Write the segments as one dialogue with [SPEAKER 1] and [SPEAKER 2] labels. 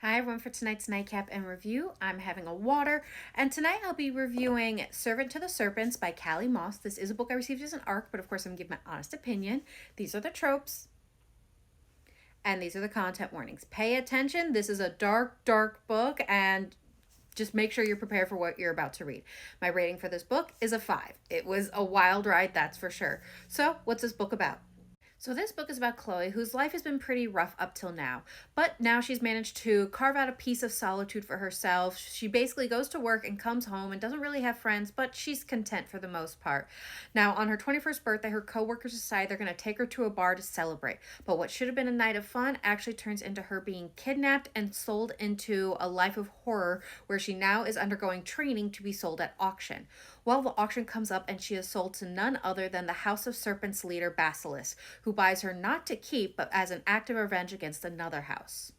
[SPEAKER 1] Hi everyone, for tonight's Nightcap and review, I'm having a water, and tonight I'll be reviewing Servant to the Serpents by Callie Moss. This is a book I received as an ARC, but of course I'm going to give my honest opinion. These are the tropes, and these are the content warnings. Pay attention, this is a dark, dark book, and just make sure you're prepared for what you're about to read. My rating for this book is a 5. It was a wild ride, that's for sure. So, what's this book about? So this book is about Chloe, whose life has been pretty rough up till now, but now she's managed to carve out a piece of solitude for herself. She basically goes to work and comes home and doesn't really have friends, but she's content for the most part. Now, on her 21st birthday, her coworkers decide they're going to take her to a bar to celebrate, but what should have been a night of fun actually turns into her being kidnapped and sold into a life of horror where she now is undergoing training to be sold at auction. Well, the auction comes up and she is sold to none other than the House of Serpents leader Basilisk, who buys her not to keep but as an act of revenge against another house.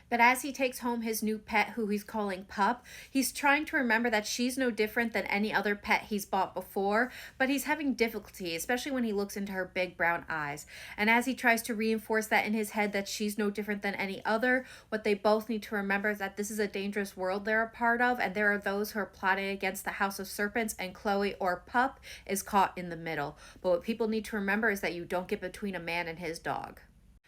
[SPEAKER 1] But as he takes home his new pet, who he's calling Pup, he's trying to remember that she's no different than any other pet he's bought before, but he's having difficulty, especially when he looks into her big brown eyes. And as he tries to reinforce that in his head that she's no different than any other, what they both need to remember is that this is a dangerous world they're a part of, and there are those who are plotting against the House of Serpents, and Chloe, or Pup, is caught in the middle. But what people need to remember is that you don't get between a man and his dog.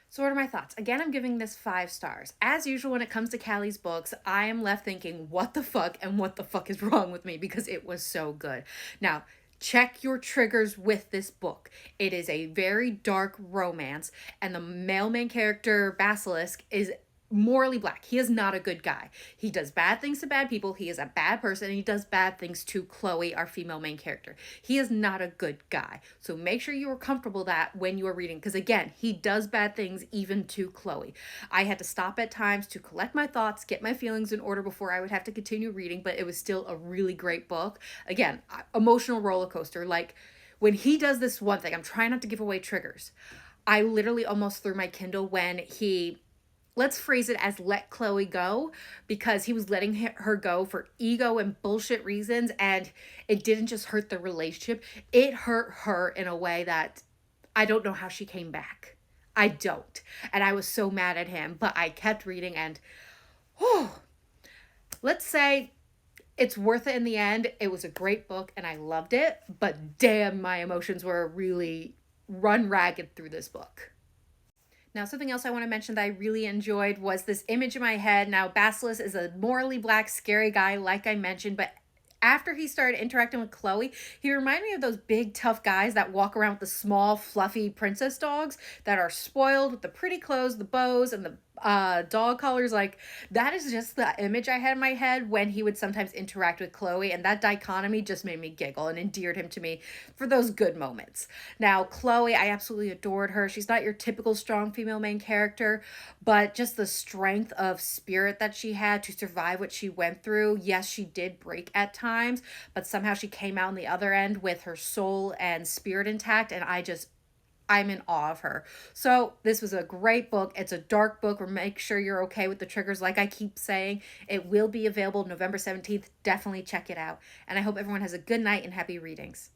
[SPEAKER 1] So what are my thoughts? Again, I'm giving this 5 stars. As usual, when it comes to Callie's books, I am left thinking, what the fuck and what the fuck is wrong with me, because it was so good. Now, check your triggers with this book. It is a very dark romance, and the male main character, Basilisk, is morally black. He is not a good guy. He does bad things to bad people. He is a bad person, and he does bad things to Chloe, our female main character. He is not a good guy. So make sure you are comfortable that when you are reading, because again, he does bad things even to Chloe. I had to stop at times to collect my thoughts, get my feelings in order before I would have to continue reading, but it was still a really great book. Again, emotional roller coaster. Like, when he does this one thing, I'm trying not to give away triggers. I literally almost threw my Kindle when he, let's phrase it as, let Chloe go, because he was letting her go for ego and bullshit reasons, and it didn't just hurt the relationship, it hurt her in a way that I don't know how she came back. I don't. And I was so mad at him, but I kept reading, and let's say it's worth it in the end. It was a great book and I loved it, but damn, my emotions were really run ragged through this book. Now, something else I want to mention that I really enjoyed was this image in my head. Now, Basilisk is a morally black, scary guy, like I mentioned, but after he started interacting with Chloe, he reminded me of those big, tough guys that walk around with the small, fluffy princess dogs that are spoiled with the pretty clothes, the bows, and the dog collars. Like, that is just the image I had in my head when he would sometimes interact with Chloe, and that dichotomy just made me giggle and endeared him to me for those good moments. Now, Chloe, I absolutely adored her. She's not your typical strong female main character, but just the strength of spirit that she had to survive what she went through. Yes, she did break at times, but somehow she came out on the other end with her soul and spirit intact, and I'm in awe of her. So this was a great book. It's a dark book. Make sure you're okay with the triggers. Like I keep saying, it will be available November 17th. Definitely check it out. And I hope everyone has a good night and happy readings.